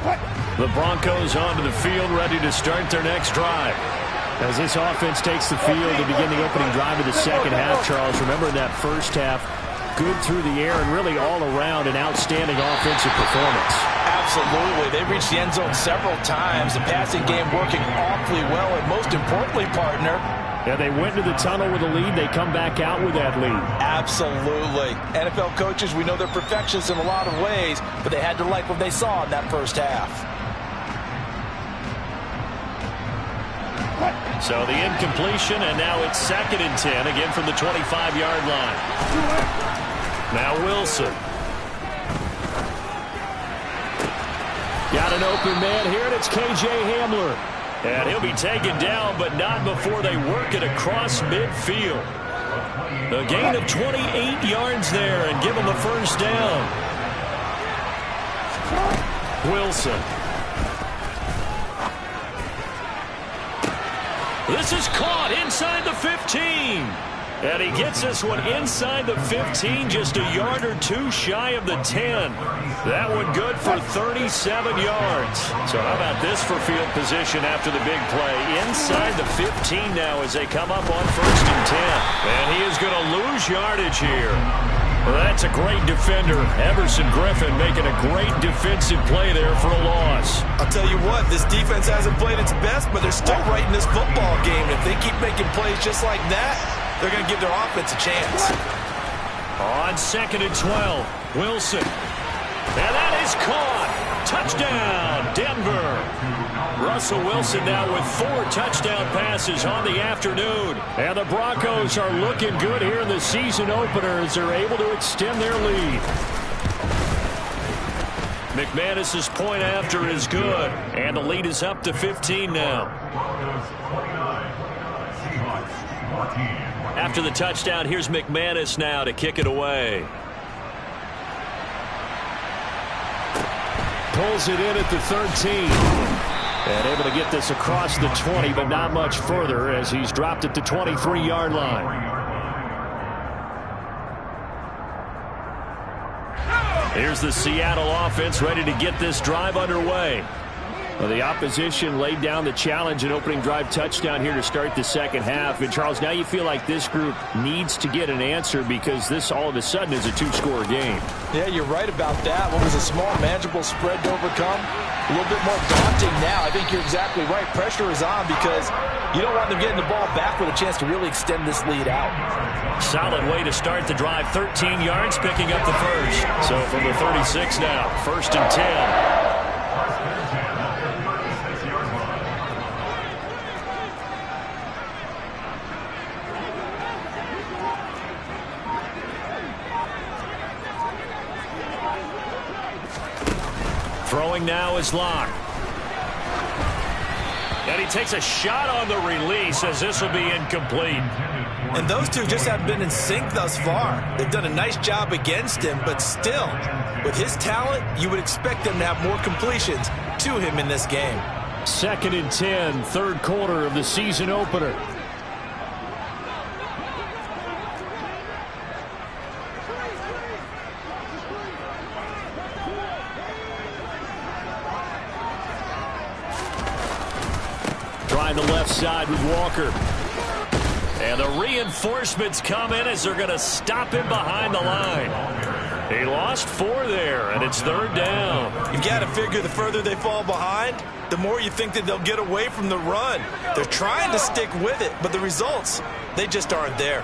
The Broncos onto the field, ready to start their next drive. As this offense takes the field to begin the opening drive of the second half, Charles, remember in that first half, good through the air and really all around an outstanding offensive performance. Absolutely. They reached the end zone several times. The passing game working awfully well, and most importantly, partner, yeah, they went to the tunnel with a lead. They come back out with that lead. Absolutely. NFL coaches, we know they're perfectionists in a lot of ways, but they had to like what they saw in that first half. So the incompletion, and now it's 2nd and 10, again from the 25-yard line. Now Wilson. Got an open man here, and it's K.J. Hamler. And he'll be taken down, but not before they work it across midfield. A gain of 28 yards there, and give him a first down. Wilson. This is caught inside the 15. And he gets this one inside the 15, just a yard or two shy of the 10. That one good for 37 yards. So how about this for field position after the big play? Inside the 15 now as they come up on 1st and 10. And he is going to lose yardage here. Well, that's a great defender. Everson Griffin making a great defensive play there for a loss. I'll tell you what, this defense hasn't played its best, but they're still right in this football game. If they keep making plays just like that, they're going to give their offense a chance. On 2nd and 12, Wilson. And that is caught. Touchdown, Denver. Russell Wilson now with 4 touchdown passes on the afternoon. And the Broncos are looking good here in the season opener as they're able to extend their lead. McManus's point after is good. And the lead is up to 15 now. After the touchdown, here's McManus now to kick it away. Pulls it in at the 13. And able to get this across the 20, but not much further as he's dropped at the 23-yard line. Here's the Seattle offense ready to get this drive underway. Well, the opposition laid down the challenge and opening drive touchdown here to start the second half. And, Charles, now you feel like this group needs to get an answer because this all of a sudden is a 2-score game. Yeah, you're right about that. What was a small, manageable spread to overcome? A little bit more daunting now. I think you're exactly right. Pressure is on because you don't want them getting the ball back with a chance to really extend this lead out. Solid way to start the drive. 13 yards, picking up the first. So from the 36 now, 1st and 10. Throwing now is Locke. And he takes a shot on the release as this will be incomplete. And those two just haven't been in sync thus far. They've done a nice job against him, but still, with his talent, you would expect them to have more completions to him in this game. 2nd and 10, 3rd quarter of the season opener. The left side with Walker. And the reinforcements come in as they're going to stop him behind the line. He lost 4 there, and it's 3rd down. You've got to figure the further they fall behind, the more you think that they'll get away from the run. They're trying to stick with it, but the results, they just aren't there.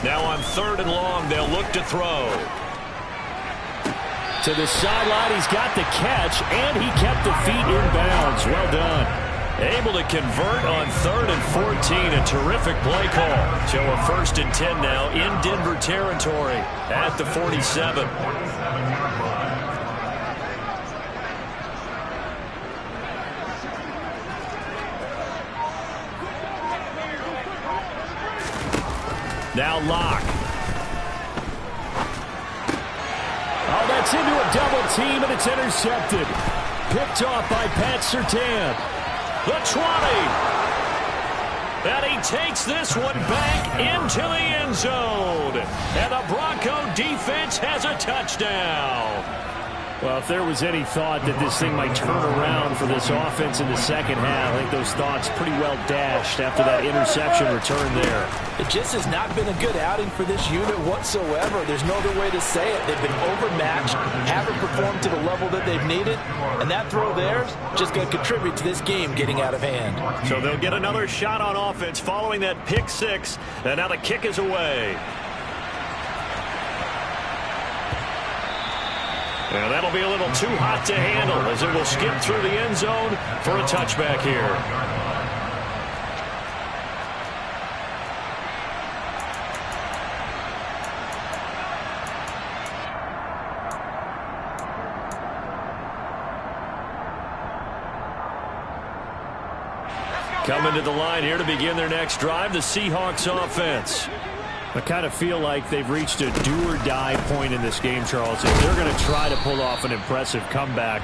Now on 3rd and long, they'll look to throw. To the sideline, he's got the catch, and he kept the feet in bounds. Well done. Able to convert on 3rd and 14. A terrific play call. So a 1st and 10 now in Denver territory at the 47. Now Locke. Oh, that's into a double team, and it's intercepted. Picked off by Pat Surtain. The 20. And he takes this one back into the end zone. And the Bronco defense has a touchdown. Well, if there was any thought that this thing might turn around for this offense in the second half, I think those thoughts pretty well dashed after that interception return there. It just has not been a good outing for this unit whatsoever. There's no other way to say it. They've been overmatched, haven't performed to the level that they've needed, and that throw there is just going to contribute to this game getting out of hand. So they'll get another shot on offense following that pick six, and now the kick is away. And that'll be a little too hot to handle as it will skip through the end zone for a touchback here. Coming to the line here to begin their next drive, the Seahawks offense. I kind of feel like they've reached a do-or-die point in this game, Charles. If they're going to try to pull off an impressive comeback,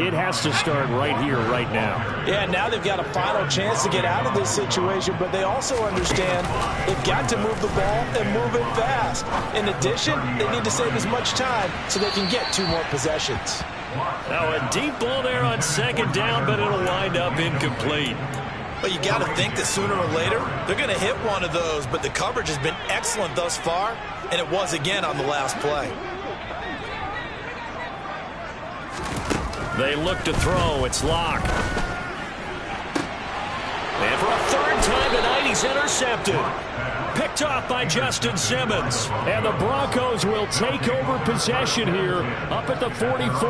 it has to start right here, right now. Yeah, now they've got a final chance to get out of this situation, but they also understand they've got to move the ball and move it fast. In addition, they need to save as much time so they can get 2 more possessions. Now a deep ball there on second down, but it'll wind up incomplete. But you got to think that sooner or later, they're going to hit one of those, but the coverage has been excellent thus far, and it was again on the last play. They look to throw. It's Locke. And for a third time tonight, he's intercepted. Picked off by Justin Simmons. And the Broncos will take over possession here up at the 44.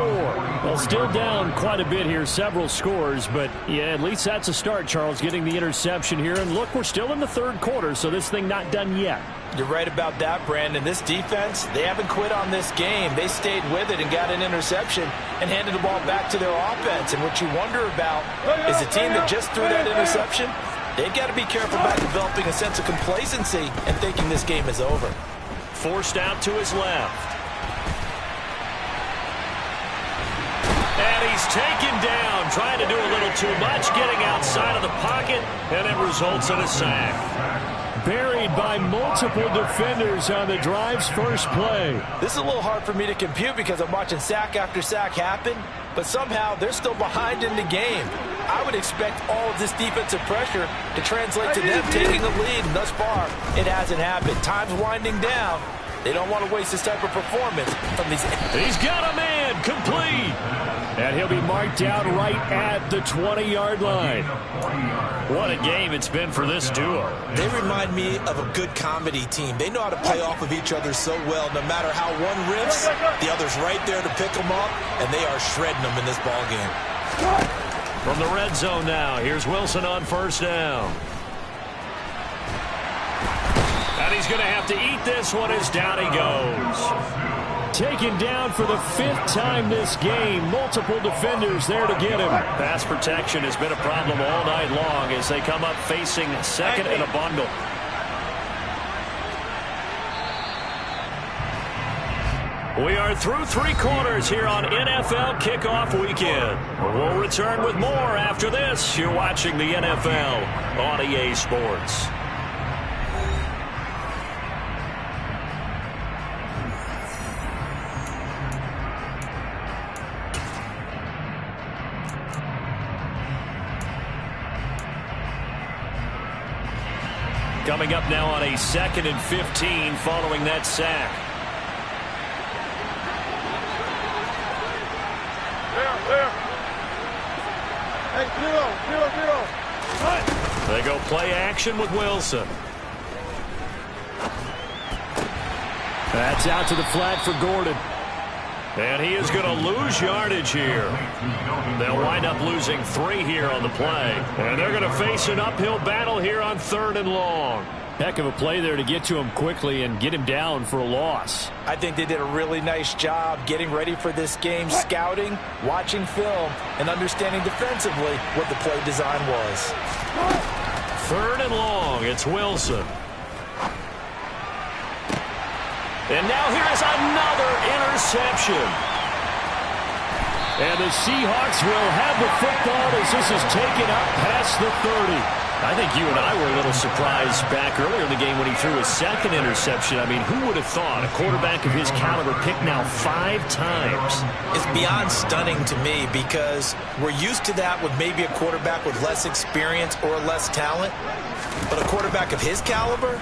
Well, still down quite a bit here, several scores, but yeah, at least that's a start, Charles, getting the interception here. And look, we're still in the third quarter, so this thing not done yet. You're right about that, Brandon. This defense, they haven't quit on this game. They stayed with it and got an interception and handed the ball back to their offense. And what you wonder about is the team that just threw that interception, they've got to be careful about developing a sense of complacency and thinking this game is over. Forced out to his left. And he's taken down, trying to do a little too much, getting outside of the pocket, and it results in a sack. Buried by multiple defenders on the drive's first play. This is a little hard for me to compute because I'm watching sack after sack happen, but somehow they're still behind in the game. I would expect all of this defensive pressure to translate to them taking the lead, and thus far, it hasn't happened. Time's winding down. They don't want to waste this type of performance from these. He's got a man, complete. And he'll be marked out right at the 20-yard line. What a game it's been for this duo. They remind me of a good comedy team. They know how to play off of each other so well. No matter how one riffs, the other's right there to pick them up, and they are shredding them in this ball game. From the red zone now, here's Wilson on first down. And he's going to have to eat this one as down he goes. Taken down for the 5th time this game. Multiple defenders there to get him. Pass protection has been a problem all night long as they come up facing second and a bundle. We are through 3 quarters here on NFL Kickoff Weekend. We'll return with more after this. You're watching the NFL on EA Sports. Coming up now on a 2nd and 15 following that sack. They go play action with Wilson. That's out to the flat for Gordon. And he is going to lose yardage here. They'll wind up losing 3 here on the play. And they're going to face an uphill battle here on 3rd and long. Heck of a play there to get to him quickly and get him down for a loss. I think they did a really nice job getting ready for this game, scouting, watching film, and understanding defensively what the play design was. 3rd and long, it's Wilson. And now here is another interception. And the Seahawks will have the football as this is taken up past the 30. I think you and I were a little surprised back earlier in the game when he threw his second interception. I mean, who would have thought a quarterback of his caliber picked now 5 times? It's beyond stunning to me because we're used to that with maybe a quarterback with less experience or less talent. But a quarterback of his caliber,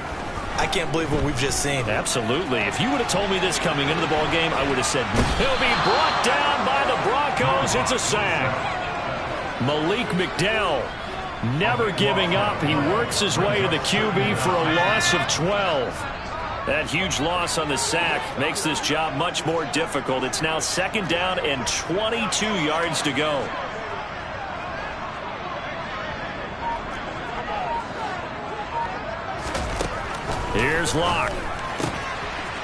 I can't believe what we've just seen. Absolutely. If you would have told me this coming into the ball game, I would have said, he'll be brought down by the Broncos. It's a sack. Malik McDowell never giving up. He works his way to the QB for a loss of 12. That huge loss on the sack makes this job much more difficult. It's now 2nd down and 22 yards to go. Here's Locke.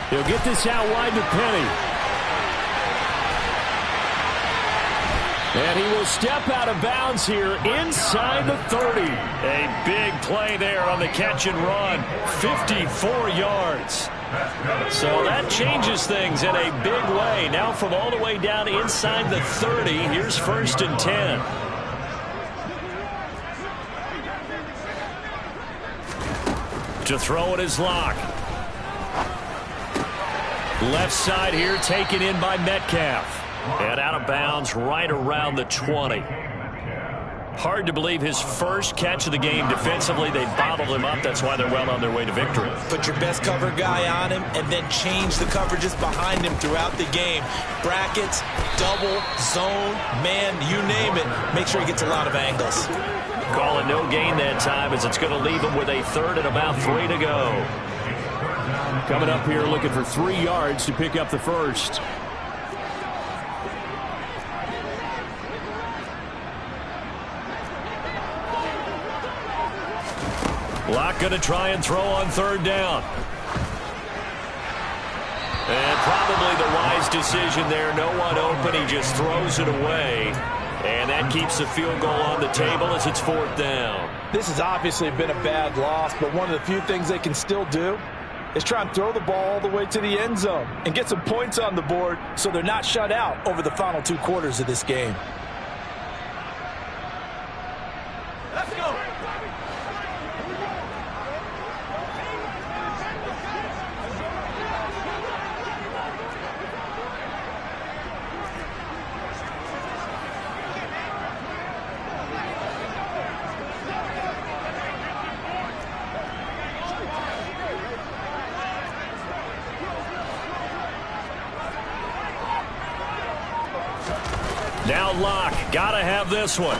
He'll get this out wide to Penny. And he will step out of bounds here inside the 30. A big play there on the catch and run. 54 yards. So that changes things in a big way. Now from all the way down inside the 30, here's 1st and 10. To throw it is Locke. Left side here taken in by Metcalf. And out of bounds right around the 20. Hard to believe his first catch of the game defensively. They bottled him up. That's why they're well on their way to victory. Put your best cover guy on him and then change the coverages behind him throughout the game. Brackets, double, zone, man, you name it. Make sure he gets a lot of angles. Calling no gain that time as it's going to leave him with a 3rd and about 3 to go. Coming up here looking for 3 yards to pick up the first. Locke going to try and throw on 3rd down. And probably the wise decision there. No one open. He just throws it away. And that keeps the field goal on the table as it's 4th down. This has obviously been a bad loss, but one of the few things they can still do is try and throw the ball all the way to the end zone and get some points on the board so they're not shut out over the final 2 quarters of this game. Let's go. Now Locke, gotta have this one.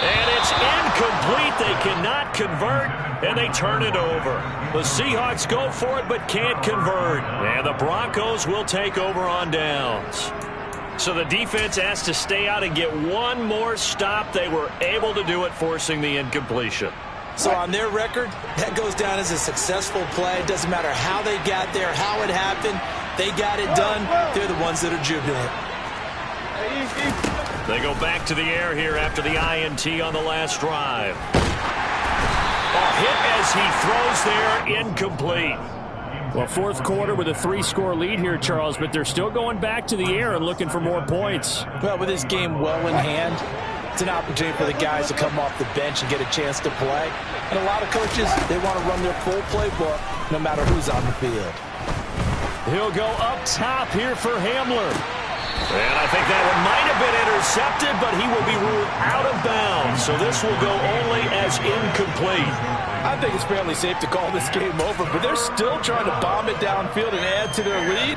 And it's incomplete. They cannot convert, and they turn it over. The Seahawks go for it, but can't convert. And the Broncos will take over on downs. So the defense has to stay out and get one more stop. They were able to do it, forcing the incompletion. So on their record, that goes down as a successful play. It doesn't matter how they got there, how it happened. They got it done. They're the ones that are jubilant. They go back to the air here after the INT on the last drive. Hit as he throws there, incomplete. Well, 4th quarter with a 3-score lead here, Charles, but they're still going back to the air and looking for more points. Well, with this game well in hand, it's an opportunity for the guys to come off the bench and get a chance to play. And a lot of coaches, they want to run their full playbook no matter who's on the field. He'll go up top here for Hamler. And I think that one might have been intercepted, but he will be ruled out of bounds. So this will go only as incomplete. I think it's fairly safe to call this game over, but they're still trying to bomb it downfield and add to their lead.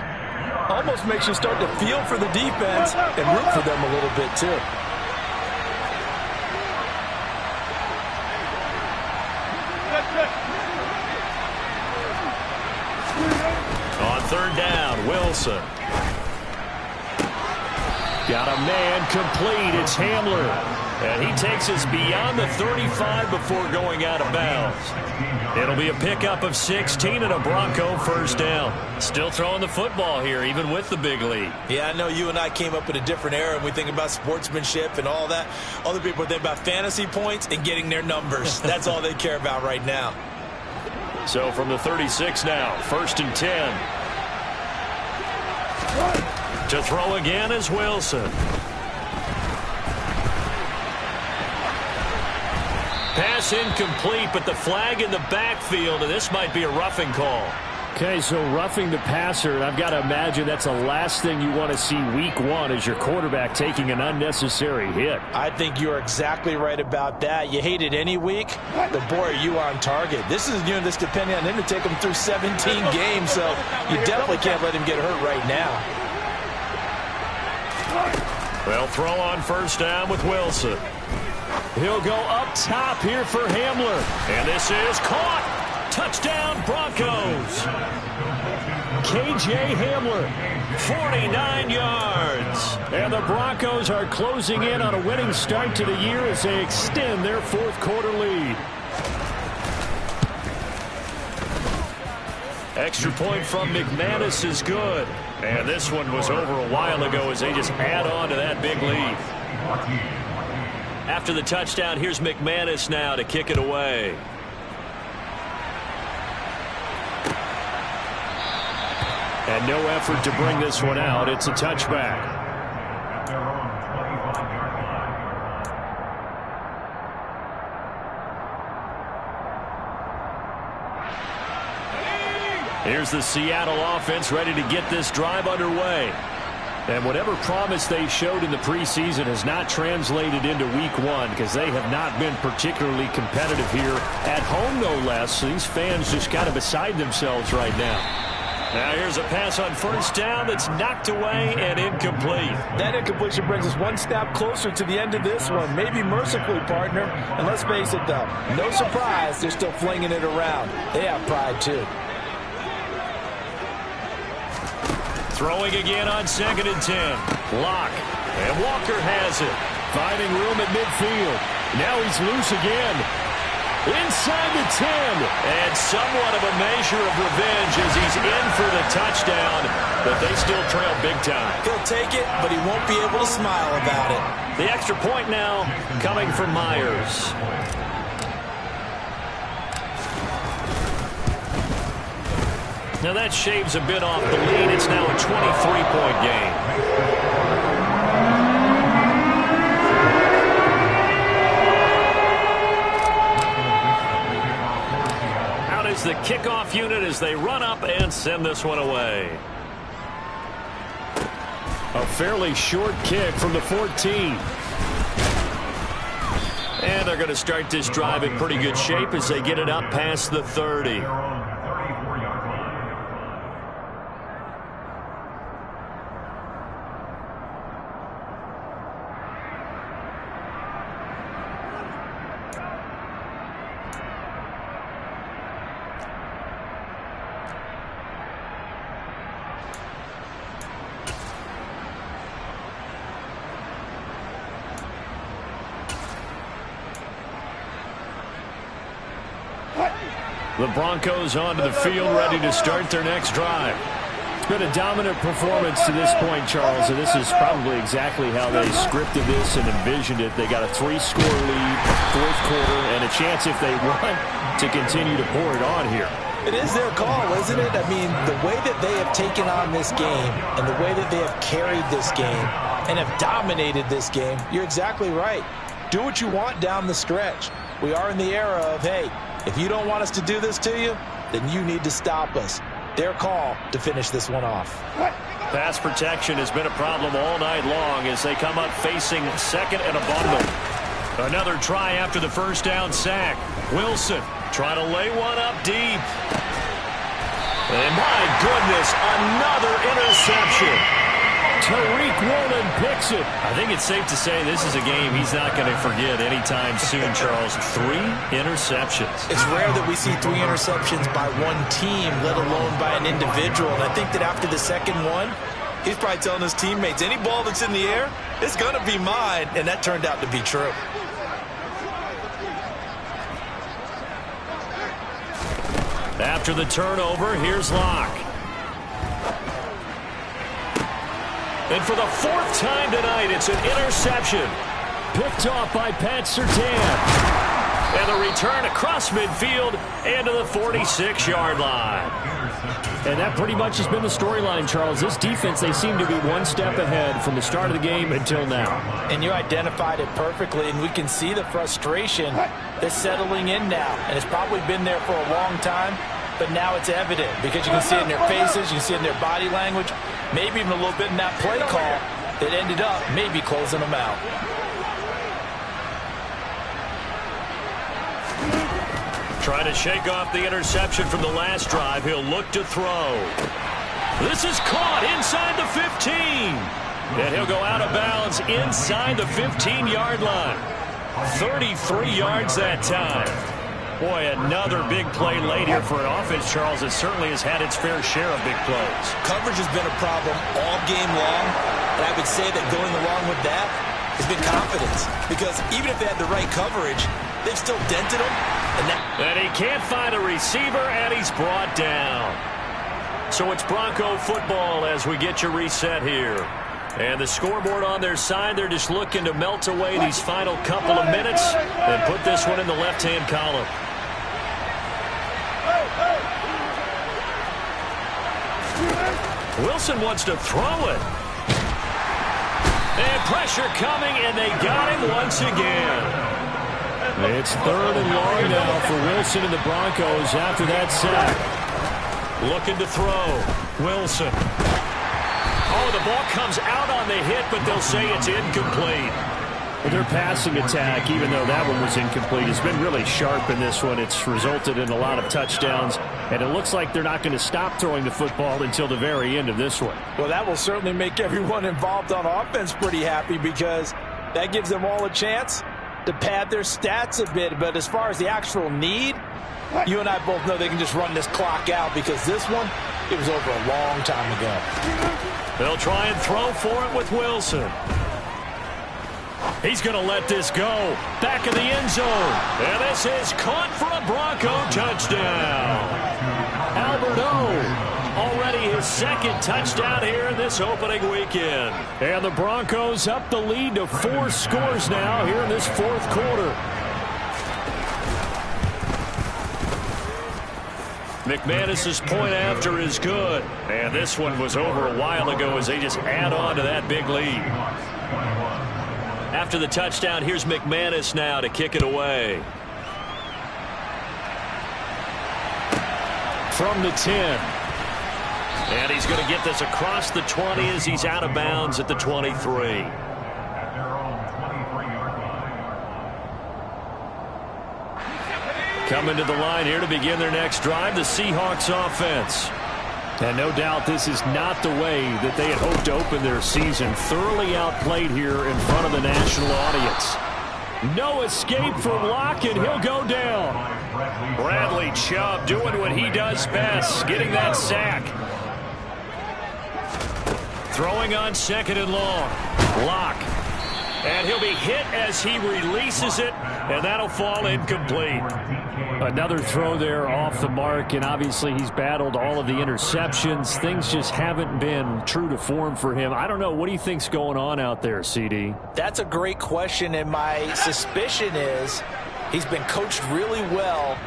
Almost makes you start to feel for the defense and root for them a little bit too. On 3rd down, Wilson. Got a man complete. It's Hamler. And he takes us beyond the 35 before going out of bounds. It'll be a pickup of 16 and a Bronco 1st down. Still throwing the football here, even with the big lead. Yeah, I know you and I came up in a different era, and we think about sportsmanship and all that. Other people think about fantasy points and getting their numbers. That's all they care about right now. So from the 36 now, 1st and 10. To throw again is Wilson. Pass incomplete, but the flag in the backfield, and this might be a roughing call. Okay, so roughing the passer, and I've got to imagine that's the last thing you want to see week one as your quarterback taking an unnecessary hit. I think you're exactly right about that. You hate it any week, but boy, are you on target. This is this depending on him to take him through 17 games, so you definitely can't let him get hurt right now. They'll throw on first down with Wilson. He'll go up top here for Hamler. And this is caught. Touchdown, Broncos. K.J. Hamler. 49 yards. And the Broncos are closing in on a winning start to the year as they extend their fourth quarter lead. Extra point from McManus is good. And this one was over a while ago as they just add on to that big lead. After the touchdown, here's McManus now to kick it away. And no effort to bring this one out. It's a touchback. Here's the Seattle offense ready to get this drive underway. And whatever promise they showed in the preseason has not translated into week one because they have not been particularly competitive here at home, no less. So these fans just kind of beside themselves right now. Now here's a pass on first down that's knocked away and incomplete. That incompletion brings us one step closer to the end of this one. Maybe mercifully, partner. And let's face it, though, no surprise, they're still flinging it around. They have pride, too. Throwing again on 2nd and 10. Lock. And Walker has it. Finding room at midfield. Now he's loose again. Inside the 10. And somewhat of a measure of revenge as he's in for the touchdown. But they still trail big time. He'll take it, but he won't be able to smile about it. The extra point now coming from Myers. Now that shaves a bit off the lead. It's now a 23-point game. Out is the kickoff unit as they run up and send this one away. A fairly short kick from the 14. And they're going to start this drive in pretty good shape as they get it up past the 30. The Broncos onto the field, ready to start their next drive. It's been a dominant performance to this point, Charles, and this is probably exactly how they scripted this and envisioned it. They got a 3-score lead, fourth quarter, and a chance, if they want, to continue to pour it on here. It is their call, isn't it? I mean, the way that they have taken on this game and the way that they have carried this game and have dominated this game, you're exactly right. Do what you want down the stretch. We are in the era of, hey, if you don't want us to do this to you, then you need to stop us. Their call to finish this one off. Pass protection has been a problem all night long as they come up facing second and a bundle. Another try after the first down sack. Wilson trying to lay one up deep. And my goodness, another interception. Tariq Woolen picks it. I think it's safe to say this is a game he's not going to forget anytime soon, Charles. 3 interceptions. It's rare that we see 3 interceptions by one team, let alone by an individual. And I think that after the second one, he's probably telling his teammates, any ball that's in the air, it's going to be mine. And that turned out to be true. After the turnover, here's Locke. And for the 4th time tonight, it's an interception. Picked off by Pat Surtain. And the return across midfield and to the 46-yard line. And that pretty much has been the storyline, Charles. This defense, they seem to be one step ahead from the start of the game until now. And you identified it perfectly, and we can see the frustration that's settling in now. And it's probably been there for a long time, but now it's evident because you can see it in their faces, you can see it in their body language, maybe even a little bit in that play call that ended up maybe closing them out. Trying to shake off the interception from the last drive. He'll look to throw. This is caught inside the 15. And he'll go out of bounds inside the 15-yard line. 33 yards that time. Boy, another big play late here for an offense, Charles, that certainly has had its fair share of big plays. Coverage has been a problem all game long, and I would say that going along with that has been confidence. Because even if they had the right coverage, they've still dented them. And he can't find a receiver, and he's brought down. So it's Bronco football as we get your reset here. And the scoreboard on their side, they're just looking to melt away these final couple of minutes and put this one in the left-hand column. Wilson wants to throw it. And pressure coming, and they got him once again. It's 3rd and long now for Wilson and the Broncos after that sack. Looking to throw. Wilson. Oh, the ball comes out on the hit, but they'll say it's incomplete. Well, their passing attack, even though that one was incomplete, has been really sharp in this one. It's resulted in a lot of touchdowns, and it looks like they're not going to stop throwing the football until the very end of this one. Well, that will certainly make everyone involved on offense pretty happy because that gives them all a chance to pad their stats a bit. But as far as the actual need, you and I both know they can just run this clock out because this one, it was over a long time ago. They'll try and throw for it with Wilson. He's going to let this go. Back in the end zone. And this is caught for a Bronco touchdown. Albert O, already his second touchdown here in this opening weekend. And the Broncos up the lead to 4 scores now here in this 4th quarter. McManus's point after is good. And this one was over a while ago as they just add on to that big lead. After the touchdown, here's McManus now to kick it away. From the 10. And he's going to get this across the 20 as he's out of bounds at the 23. Coming to the line here to begin their next drive, the Seahawks offense. And no doubt this is not the way that they had hoped to open their season. Thoroughly outplayed here in front of the national audience. No escape from Locke, and he'll go down. Bradley Chubb doing what he does best, getting that sack. Throwing on 2nd and long. Locke. And he'll be hit as he releases it, and that'll fall incomplete. Another throw there off the mark, and obviously he's battled all of the interceptions. Things just haven't been true to form for him. I don't know. What do you think's going on out there, CD? That's a great question, and my suspicion is he's been coached really well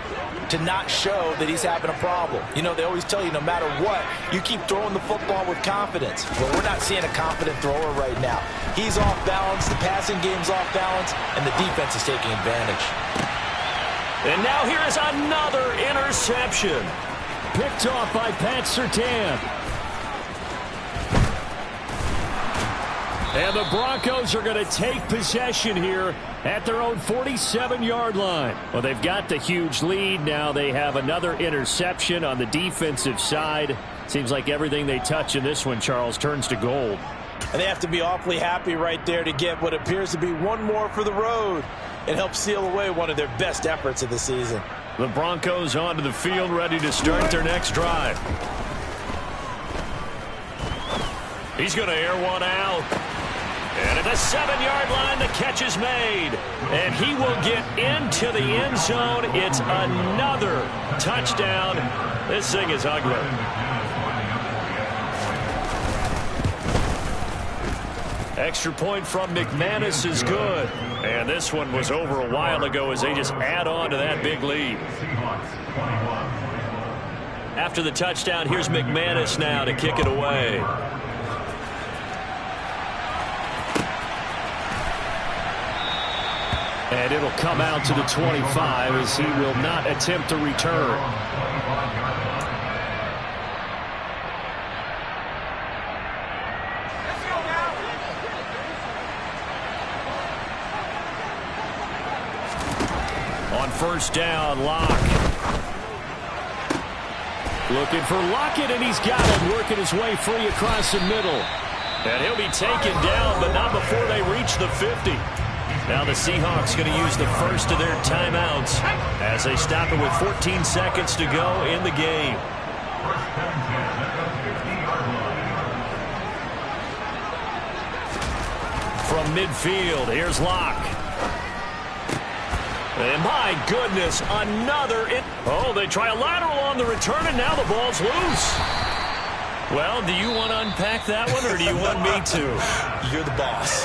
to not show that he's having a problem. You know, they always tell you no matter what, you keep throwing the football with confidence. Well, we're not seeing a confident thrower right now. He's off balance, the passing game's off balance, and the defense is taking advantage. And now here is another interception. Picked off by Pat Surtain. And the Broncos are going to take possession here at their own 47-yard line. Well, they've got the huge lead. Now they have another interception on the defensive side. Seems like everything they touch in this one, Charles, turns to gold. And they have to be awfully happy right there to get what appears to be one more for the road and help seal away one of their best efforts of the season. The Broncos onto the field, ready to start their next drive. He's going to air one out. And at the 7-yard line, the catch is made. And he will get into the end zone. It's another touchdown. This thing is ugly. Extra point from McManus is good. And this one was over a while ago as they just add on to that big lead. After the touchdown, here's McManus now to kick it away. And it'll come out to the 25 as he will not attempt to return. On first down, Locke. Looking for Lockett, and he's got him, working his way free across the middle. And he'll be taken down, but not before they reach the 50. Now the Seahawks going to use the first of their timeouts as they stop it with 14 seconds to go in the game. From midfield, here's Locke. And my goodness, another. Oh, they try a lateral on the return, and now the ball's loose. Well, do you want to unpack that one, or do you want me to? You're the boss.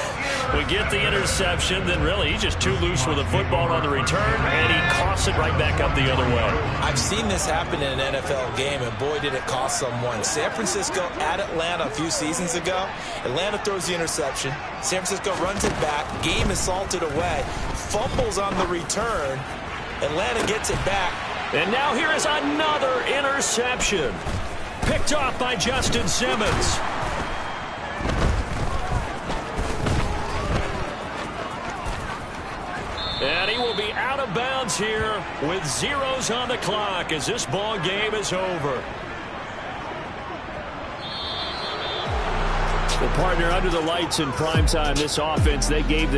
We get the interception, then really he's just too loose with the football on the return, and he coughs it right back up the other way. I've seen this happen in an NFL game, and boy, did it cost someone. San Francisco at Atlanta a few seasons ago. Atlanta throws the interception. San Francisco runs it back. Game is salted away. Fumbles on the return. Atlanta gets it back. And now here is another interception. Picked off by Justin Simmons. And he will be out of bounds here with zeros on the clock as this ball game is over. Well, partner, under the lights in primetime, this offense, they gave the